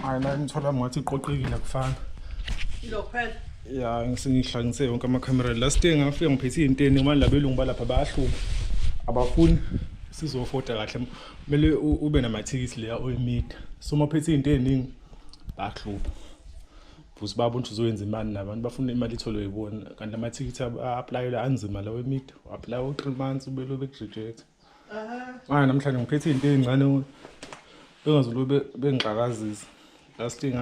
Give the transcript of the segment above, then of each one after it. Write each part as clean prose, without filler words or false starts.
hayi la ngithola ngathi iqoqekile kufana lo phela ya ngisengihlanganise yonke amakhamera last day ngafika ngiphethe inteni manje labelungu balapha bayahluka abafuni sizofoda kahle kumele ube namathikithi leya oyimid so maphethe into eziningi bahlupa futhi babona ukuthi uzoyenza imali nabantu bafuna imali itholwe yibona kanti amathikithi apply la anzima la oyimid apply u3 months ubelo bekureject namhlanje ngiphethe into ezincane bengazulo bengqakazisa last thing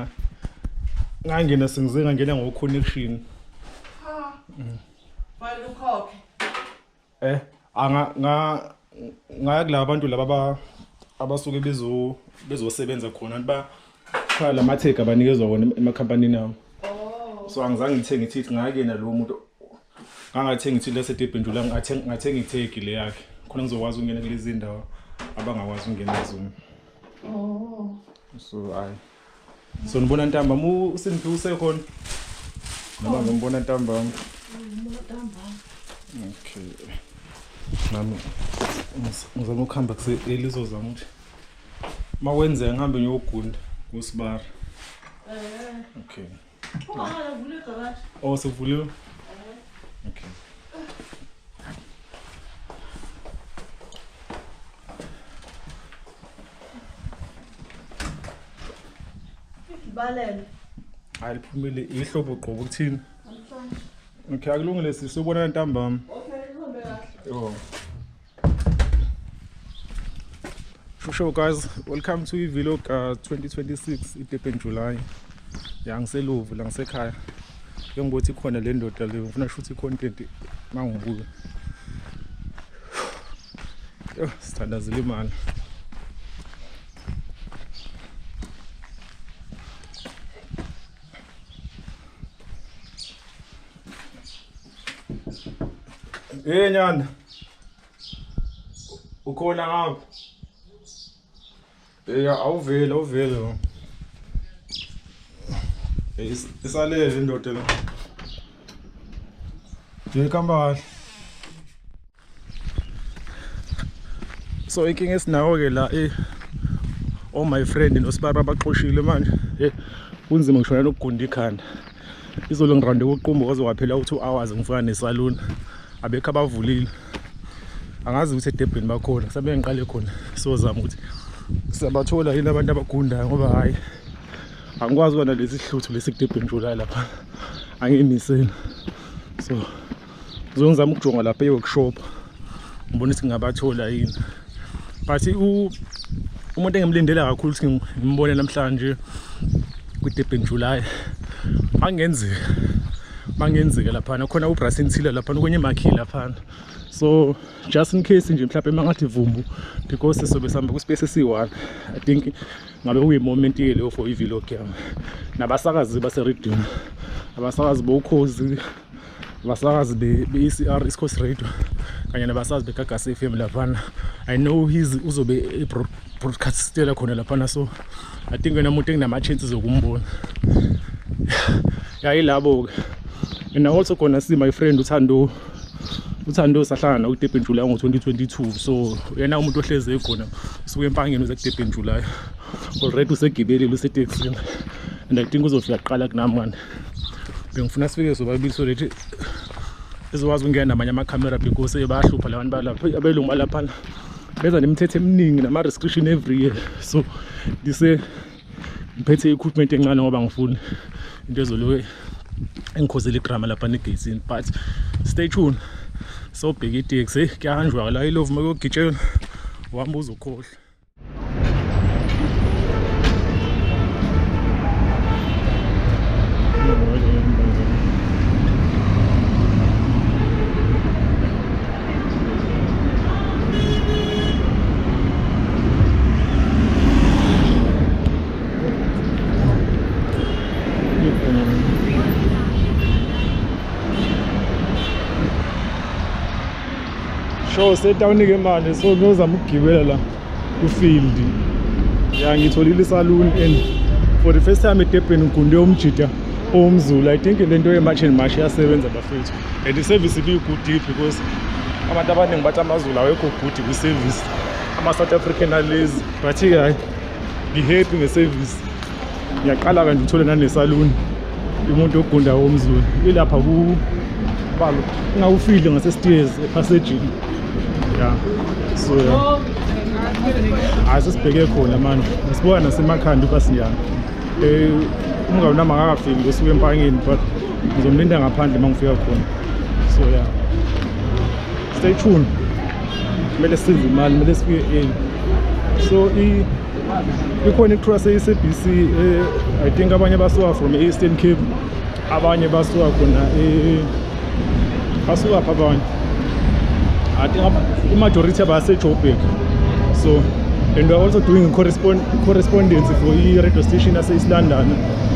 ngangena sengize ngangena ngo connection file ukhokhe ngaya kula bantu laba abasuke bezosebenza khona ba khala amatheka abanikezwa wona emakhampanini abo so angizange ngithenge ithi ngayakena lo muntu ngangathenga ithi lase debendula ngathenga itheki le yakhe khona ngizokwazi ukungena kulezi ndawo abangakwazi ukungena kuzo so so nibona ntamba usindiphi usekhona noma ngibona ntamba okay nami ngizama ukuhamba elizo zami ukuthi mawenze ngihambe ngiyogunda kuSibara okay uvule garage sevuliwe okay balele aliphumile ihlobo gqobo ukuthini okay akulungile sisubona ntambama okay ihambe kahle yo Sure guys, welcome to iVlog 2026 iDurban July. Ya ngiseluvu la ngisekhaya. Ngiyokuthi khona le ndoda le ngifuna shoot content mangibuka. Yo, sithandazile imali. Nyanda. Ukhona ngapha? awuvele isalele indoda la yekamba so inkinga esinawo ke la my friend noSibara baxoshile manje kunzima ngishona nokugunda ikhanda izolo ngirande ukuqumba kwazowaphela u2 hours ngifana nesalon abekho abavulile angazi ukuthi eDurban bakhona sabe ngiqale khona sizozama ukuthi siyabathola yini abantu abagundayo ngoba hayi angikwazi ukona lesi hluthu lesikudebheni July lapha angiyimisela so ngizongizama ukujonga lapha eworkshop ngibona ukuthi ngabathola yini but umuntu engimlindela kakhulu ukuthi ngimbone namhlanje kwiDurban July mangenzeka lapha khona uBrasin Thila lapha kwenye makhi lapha so just in case nje mhlawumbe mangathi vumbu because sobe sihamba ku space esi1 I think ngabe kuyi moment leyo for iVlog yami nabasakazi base-radio abasakazi bokhozi abasakazi be-ECR East Coast Radio kanye nabasakazi beGagas FM lapha I know uzobe broadcastela khona lapha so I think wena umuntu enginama chances zokumbona yayilabo and also gonna see my friend Uthando sahlangana kuDurban July ngo2022 so yena umuntu ohleze khona usuke empangeni uze kuDurban July already usegibelile usetaxini and I think uzofika kuqala kunami manje bengifuna sifike sobabili so lethi ezokwazi ukungena namanye amakhamera because bayahlupha labantu balapha abelungu balapha beza nemithetho eminingi nama restriction every year so ngiphethe equipment encane ngoba ngifuna into ezoloke engikhozela igrama lapha negate but stay tuned so big itaxi kuyahanjwa la ilove makugitshela uhamba uzokhohle Show setawunike imali so ngizozama ukugibela la kufield ya ngitholile isalon and for the first time eDurban ngigunde umjida omzulu I think lento yematch and match yasebenza bafethu and the service ibe good because abantu abaningi bathi amazulu awekho good ku service ama South African alezi but hayi be happy nge service ngiyaqala kanje uthole nanesaluni umuntu ogunda womZulu ilapha ku balo ngawufile ngasestairs epassaging yeah so asisibheke khona manje sibona nasemakhanda uKasiyana umngani nami akafiki ngosuku empangeni but ngizomlinda ngaphandle mangifika khona so yeah stay tuned kumele size imali kumele sifike so ikhona icrew yase-SABC I think abanye basuka from Eastern Cape abanye basuka khona basuka apha abanye I think i-majority abase-Joburg so and we're also doing correspondence for i-radio station yase-East London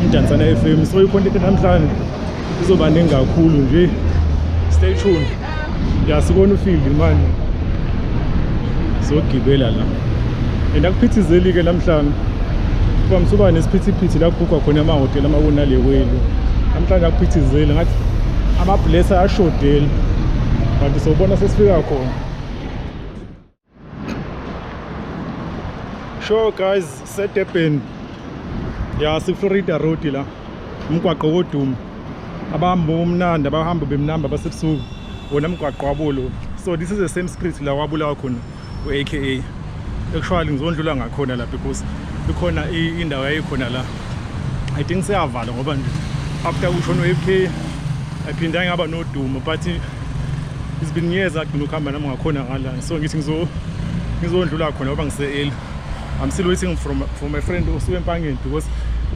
iMdantsane FM so i-content namhlanje izoba ningi kakhulu nje stay tuned ya sibona ufield manje sogibela la and akuphithizeli ke namhlanje kuba msuba nesiphithiphithi la kubukwa khona amahotela amabonale wenu namhlanje akuphithizeli ngathi ama-blesser ashodela kanti sobona sesifika khona sure guys seDurban ya siFlorida Road la umgwaqo koduma abahamba umnandi abahamba bemnamba basebusuku wona umgwaqo wabolo so this is the same street la wabulawa khona u-AKA actually ngizondlula ngakhona la because ikhona indawo yayikhona la I think seyavala ngoba nje after ushona u-AKA aphinde ngaba nodumo but it's been years agcina ukuhamba nami ngakhona ngala so ngithi ngizondlula khona ngoba ngise-L I'm still waiting for my friend osuke empangeni because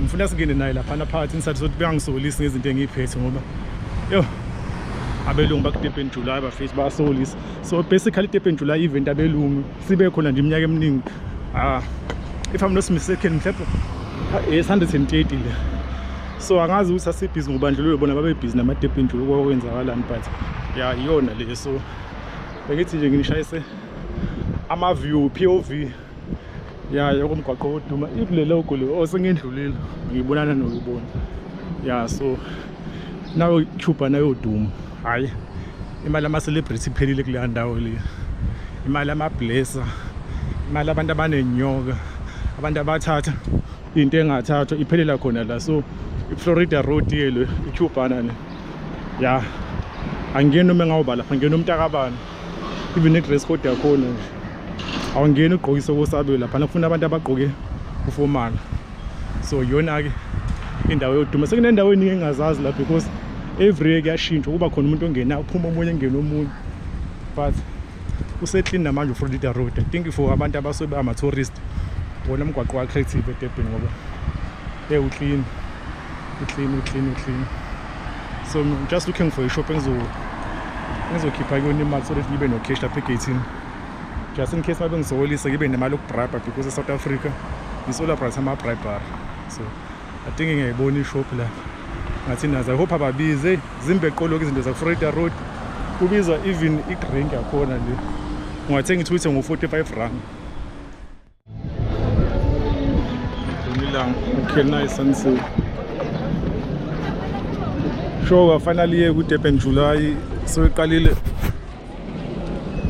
ngifuna singene naye lapha phakathi ngisathi sokuthi beyangisolisa ngezinto engiyiphethe ngoba yo abelungu bakuDurban July bafethu bayasolisa so basically Durban July event abelungu sibe khona nje iminyaka eminingi if I'm not mistaken mhlawumbe 130 le so angazi ukuthi asibhizi ngobandlululo bona babe busy nama Durban July okwenzakalani but ya iyona le so bengithi nje ngishayise ama view POV ya yokumgwaqo koduma ivule logo lo sengindlulile ngibonana nokubona ya so nayo Cuba nayo duma hayi imali ama celebrity phelile kule ndawo le imali ama blesser imali abantu abanenyoka abantu abathatha into engathathwa iphelela khona la so iFlorida Road yelo iCubana le ya angiyeni noma ngawuba lapha ngiyena umntakabani even i-dress code yakhona nje awungeni ugqokise kosabe lapha nakufuna abantu abagqoke uformal so yona ke indawo yoduma sekunendawo eningi engazazi la because every year kuyashintsha kuba khona umuntu ongena uphuma omunye engena omunye but useklini namanje uFlorida Road I think for abantu abasobe ama-tourist wona umgwaqo wa creative eDurban ngoba uclean so I'm just looking for a shop engizokhipha kuyona imali so that ngibe no cash lapha egate just in case mabe ngizoholisa ngibe nemali yokubribe because eSouth Africa isola price ama-bribe so I think ngiyayibona ishop la ngathi nazo I hope ababize zimbeqolo izinto zaFlorida Road kubizwa even i-drink yakhona le ungathenga ithuthi ngo-45 rand okay nice sunset sure finally ku-Durban July so iqalile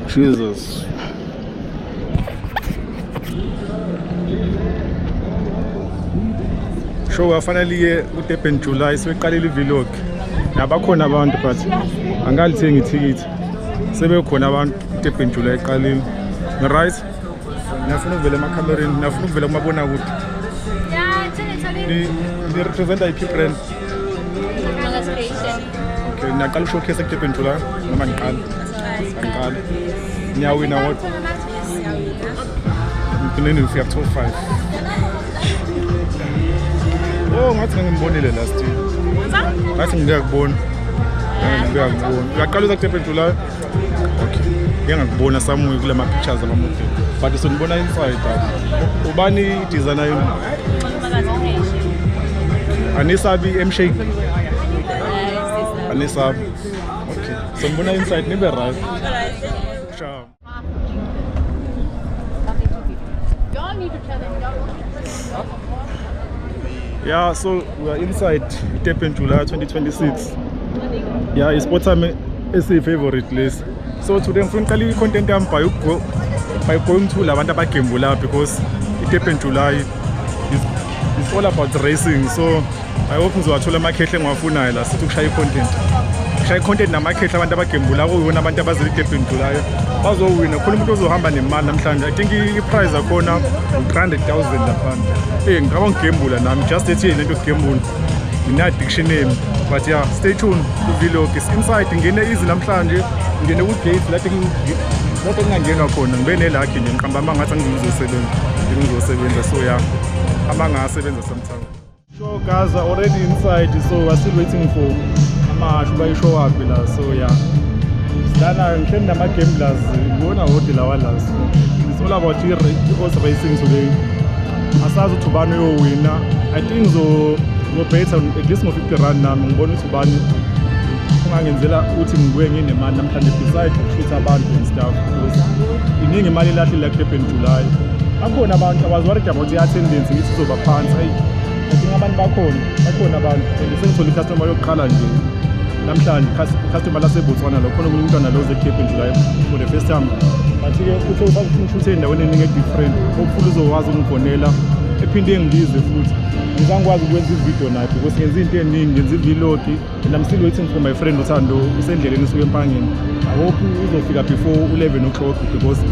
Jesus sure finally ku-Durban July so iqalile i-vlog nabakhona abantu but angalithengi ithikithi sebekhona abantu ku-Durban July iqalile right nafuna ukuvela emakhamereni nafuna ukuvela kumabonakude ni representa iphi brand okay naqala showcase ku-Durban July noma ngiqala niyawina what ngiphineni ngifika top 5 oh ngathi ngimbonile last year ngathi ngiyakubona uyaqala ku-Durban July okay ngiyangakubona somewhere kule ma-pictures ama-model but sonibona inside ubani i-designer yenu anisabi M-Shake anisabi okay sonibona inside nibe right sure yeah so we are inside Durban July 2026 yeah isport sami esi-favorite place so today ngifuna uqala i-content yami by going to labantu abagembula because i-Durban July it's all about racing. So I hope ngizowathola amakhehle engiwafunayo la sithi ukushaya i-content. Kushaya i-content namakhehle abantu abagembula kuwona abantu abazile i-Durban July bazowina. Khona umuntu ozohamba nemali namhlanje. I think i-prize akhona u-300,000 laphana. Ngicaba ngigembula nami just ethi lento yokugembula. Ina-addiction name. But yeah, stay tuned ku-vlog. It's inside ngene easy namhlanje. Ngene ku-gate lapho engingangenwa khona. Ngibe ne-lucky nje ngiqamba amangathi ngizosebenza. So yeah, amangasebenza sometime. So guys are already inside, so we're still waiting for Ama show up la. So yeah, Dana ngihleli nama-gamblers ngibona wodi lawa la. It's all about horse racing today. Asazi ukuthi ubani uyowina. I think ngizobetha at least ngo-50 rand nami ngibona ukuthi ubani ungangenzela ukuthi ngibuye nginemali namhlanje beside ukushutha abantu and stuff, because iningi imali elahlile Durban July. Bakhona abantu abaziworried about i-attendance ngithi izoba phansi. I think abantu bakhona abantu sengithole i-customer yokuqala nje namhlanje, i-customer laseBotswana lo khona omunye umntwana lo ze-Durban July for the first time. But-ke futhi usashutha endaweni eningi e-different, hopefully uzokwazi ukungifonela ephinde ngibize futhi. Ngizangikwazi ukwenza i-video naye because ngenza into eningi, ngenza i-vlog and I'm still waiting for my friend uThando usendleleni usuke eMpangeni. I hope uzofika before 11 o'clock because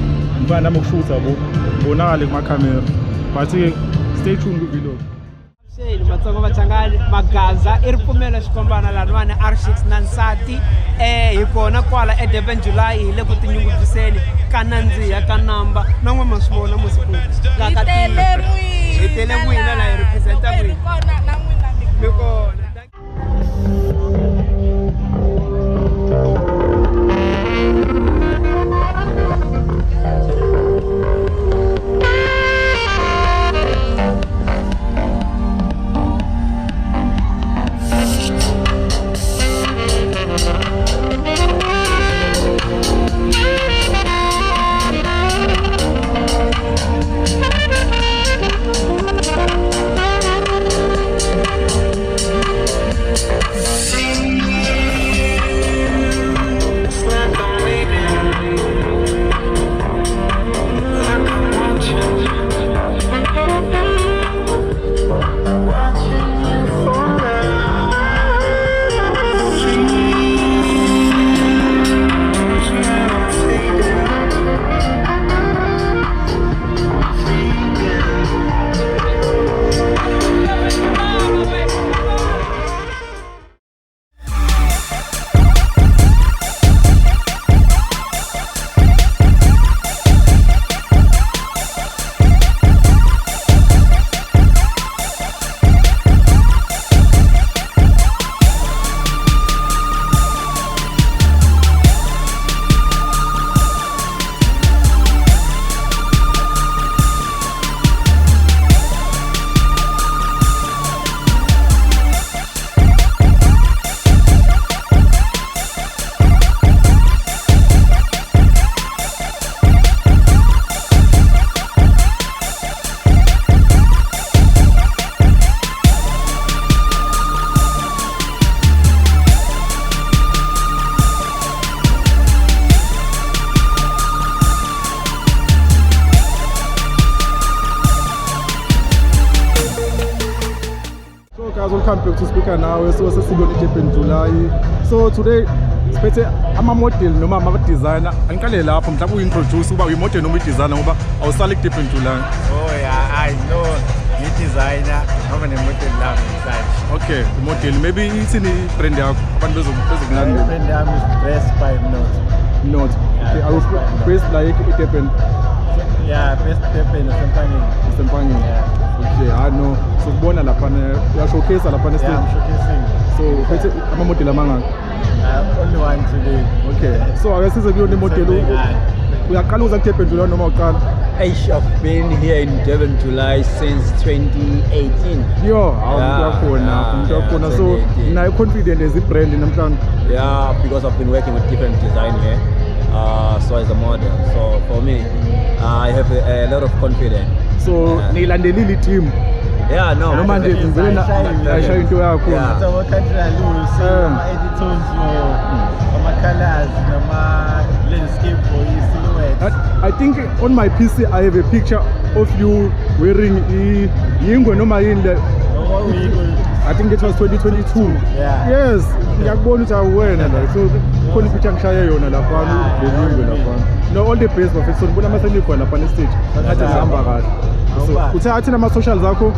ngifana nami ukushutha ngibonakale kuma-camera. But-ke stay tuned ku-vlog. Matsongo Machangani Magaza i ripfumelo xikombana laniwani R6 na nsati hi kona kwala eDurban July hi le ku tinyungubyiseni ka nandziha ka namba na n'we ma swi vona musiku la ka hi tele n'wina la hi representa n'wina mi kona. Welcome back to Speaker Now. So sesibona iDurban July. So today siphethe ama-model noma ama-designer. Angiqale lapho mhlawumbe uintroduce uba uyi-model noma uyi-designer ngoba awusali iDurban July. Oh yeah, I know ngi-designer noma ne-model la inside. Okay, i-model maybe ithini i-brand yakho abantu bezokulandela. Brand yami is Dressed by Not. Okay, I was based like iDurban. Yeah, Dressed Durban Sempangeni. Yeah. Okay, I know. So kubona lapha ya showcase lapha Yeah, I'm showcasing. So phethe ama-model amangaki? Only one today. Okay. So ake size kuyona i-model uyaqala uza kuDurban July noma uqala? I've been here in Durban July since 2018. Yo, umuntu so nayo confident as i-brand namhlanje. Yeah, because I've been working with different design here. So as a model, so for me, I have a lot of confidence. So niyilandelile i-team Yeah, no. noma nje ngivele ayishaye into yakho. It's our country editors ama-colors nama-landscape for silhouette. I think on my PC I have a picture of you wearing yingwe noma yini le. I think it was 2022. Yeah. Yes, ngiyakubona ukuthi awuwena la. So khona ipicture ngishaye yona lapha lelingwe lapha. No, all the best bafethu. Ngibona amaseni khona lapha ne-stage. Ngathi ngihamba kahle. So uthe athi nama socials zakho?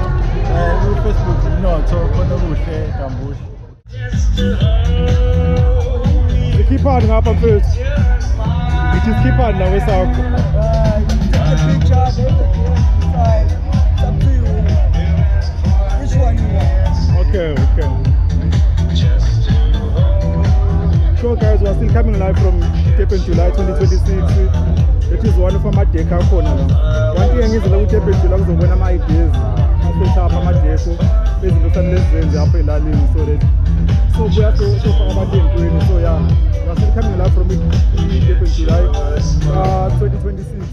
Facebook Mnotho khona kuhle Gambushi. Ikhipani ngapha mfethu. Ngithi ikhipani la wesakho. Okay. So guys, we are still coming live from Durban, July 2026. It is one of our deck khona la. One thing is la Durban July kuzobona ama ideas. Asethapha amadeko ezinto sanelezenze apha elalini so we have to show abantu entweni. So yeah, we are still coming live from Durban July 2026.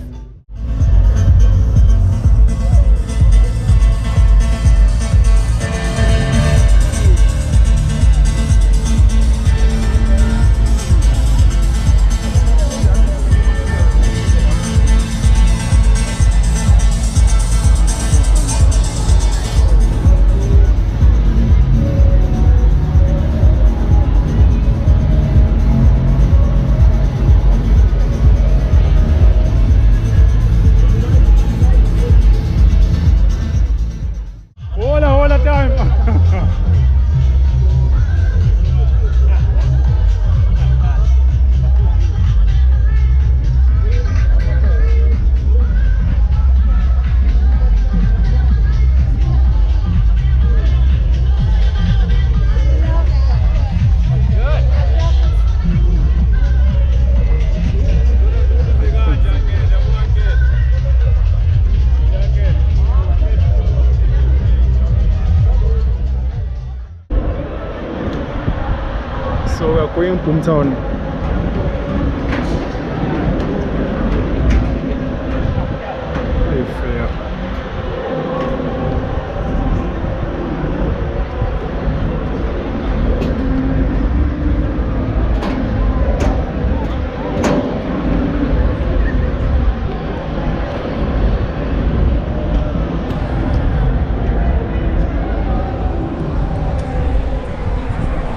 So we are going Boomtown.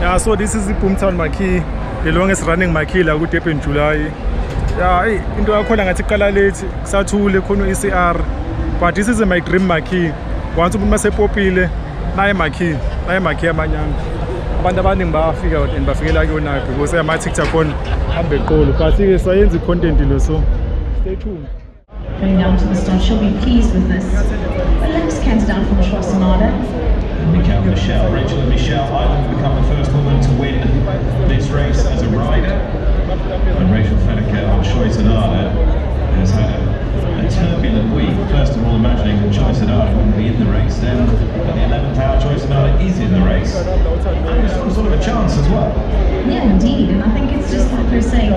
Yeah, so this is the Boomtown Marquee, the longest running Marquee la Durban July. Yeah, into yakhona ngathi qala late kusathule khona ECR, but this is my dream Marquee. Once umuntu masepopile naye Marquee amanyanga. Abantu abaningi bayafika and bafikela kuyona because ama TikTok khona hambe eqolo. But ke sayenza content lo, so stay tuned. Going down to the start, she'll be pleased with this. But let's count down from Schwarzenegger. Rachel and Michelle Ireland become the first woman to win this race as a rider. And Rachel Fenneker on Choi Sonada has had a turbulent week. First of all, imagining that Choi Sonada wouldn't be in the race, then at the 11th hour Choi Sonada is in the race. And it's sort of a chance as well. Yeah, indeed, and I think it's just like they're saying,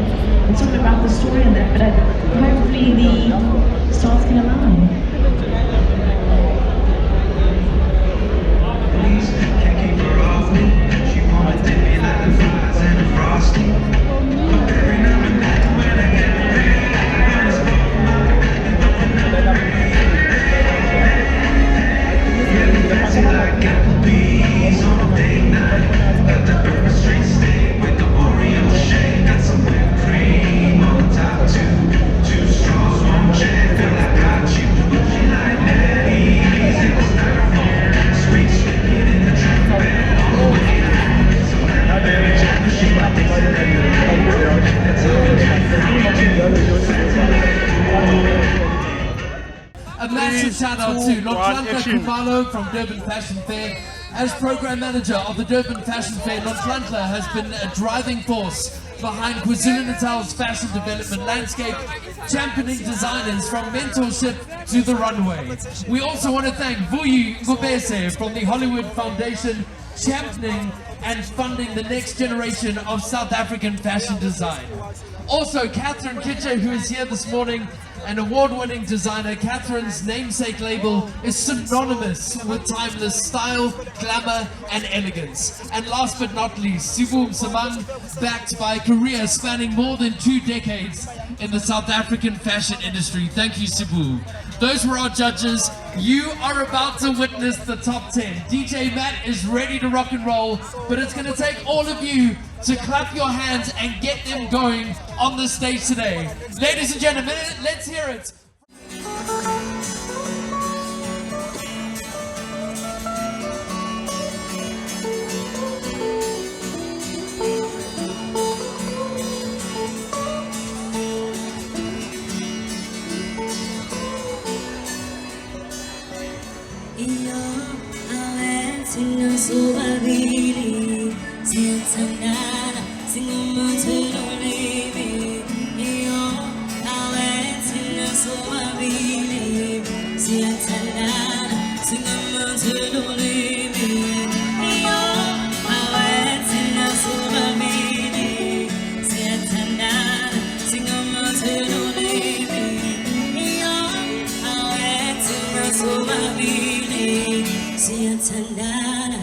it's all about the story in that, but hopefully the stars can align. A massive shout out to Nonhlanhla Khumalo from Durban Fashion Fair. As program manager of the Durban Fashion Fair, Nonhlanhla has been a driving force behind KwaZulu-Natal's fashion development landscape, championing designers from mentorship to the runway. We also want to thank Vuyi Ngubese from the Hollywood Foundation, championing and funding the next generation of South African fashion design. Also, Catherine Kitcher, who is here this morning, and award-winning designer Catherine's namesake label is synonymous with timeless style, glamour, and elegance. And last but not least, Sibu Msamang, backed by a career spanning more than 2 decades in the South African fashion industry. Thank you, Sibu. Those were our judges. You are about to witness the top 10. DJ Matt is ready to rock and roll, but it's going to take all of you to clap your hands and get them going on the stage today. Ladies and gentlemen, let's hear it.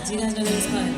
Do you guys know this part?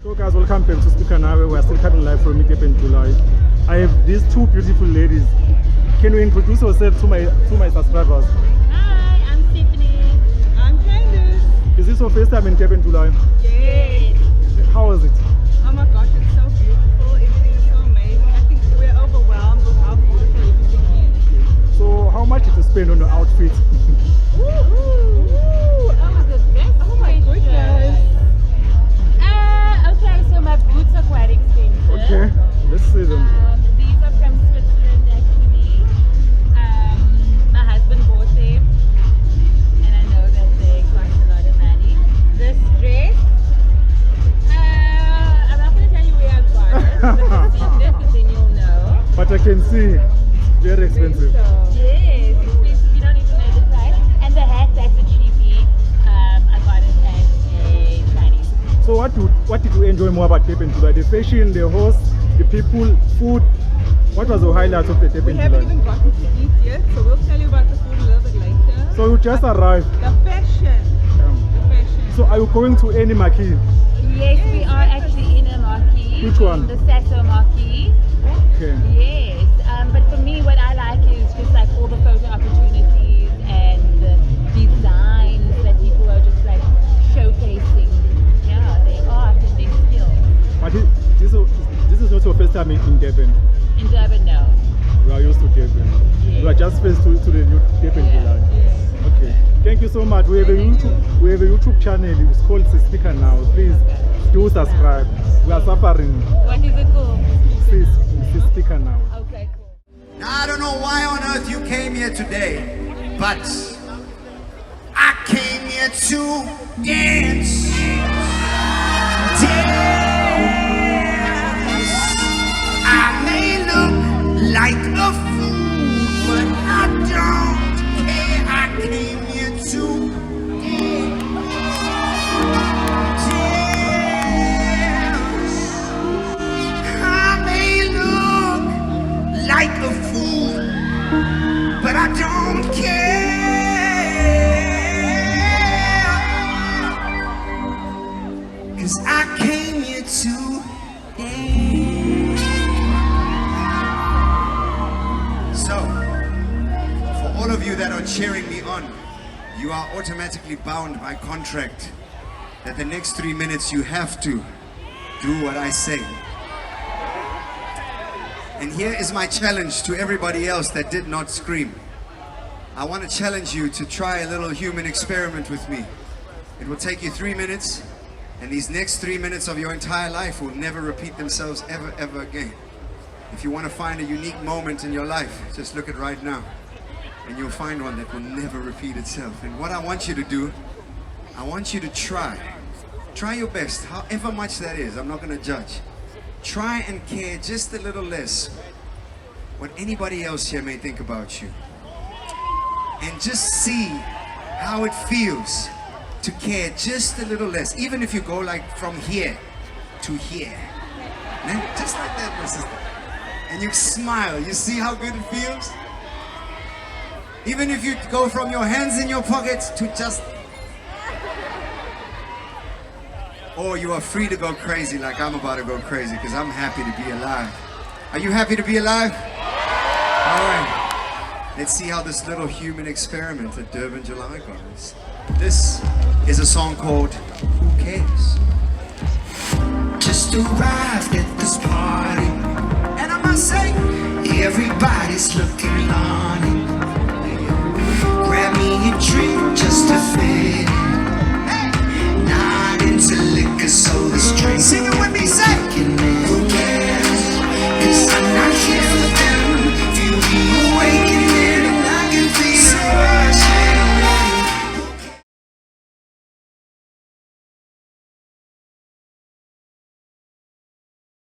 So guys, welcome back to Speaker Now. We are still coming live from Durban, July. I have these 2 beautiful ladies. Can you introduce yourself to my subscribers? Hi, I'm Tiffany. I'm Candice. Is this your first time in Durban, July? Yes. How was it? Oh my gosh, it's so beautiful. Everything is so amazing. I think we're overwhelmed with how beautiful everything is. So how much did you spend on your outfit? Ooh, that was the best. Oh my goodness. Okay, so my boots are quite expensive. Okay, let's see them. These are from Switzerland actually. My husband bought them, and I know that they cost a lot of money. This dress, I'm not going to tell you where I got it, but it's secret, because then you'll know. But I can see, very expensive. Yes, expensive. You don't even know the price. And the hat, that's a cheapie. I got it at a Chinese. So what did you enjoy more about Durban July? The fashion, the host, the people, food. What was the highlight of the Durban July? We haven't even gotten to eat yet, so we'll tell you about the food a little bit later. So you just arrived. The fashion. The fashion. So are you going to any marquee? Yes, we are actually in a marquee. Which one? The Sasso marquee. Okay. Yes, but for me what I like is just like all the photo opportunities and the designs that people are just like showcasing. Yeah, their art and their skills. But this is not your first time in Durban. In Durban, no. We are used to Durban. Yes. We are just first to the new Durban July. Okay. Thank you so much. We have a YouTube channel. It's called Speaker Now. Please do subscribe. We are suffering. What is it called? Speaker Now. Okay, cool. Now, I don't know why on earth you came here today, but I came here to dance. I may look like a fool, but I don't care. I came here to dance. I may look like a cheering me on, you are automatically bound by contract that the next 3 minutes you have to do what I say. And here is my challenge to everybody else that did not scream. I want to challenge you to try a little human experiment with me. It will take you 3 minutes, and these next 3 minutes of your entire life will never repeat themselves ever again. If you want to find a unique moment in your life, just look at right now, and you'll find one that will never repeat itself. And what I want you to do, I want you to try your best, however much that is. I'm not going to judge. Try and care just a little less what anybody else here may think about you. And just see how it feels to care just a little less, even if you go like from here to here. Just like that, my sister. And you smile, you see how good it feels? Even if you go from your hands in your pockets to just... Or you are free to go crazy like I'm about to go crazy, because I'm happy to be alive. Are you happy to be alive? All right. Let's see how this little human experiment at Durban July goes. This is a song called Who Cares? Just arrived at this party, and I must say, everybody's looking lonely. Grab me a drink just to fit in. Not into liquor, so let's drink. Sing it with me, say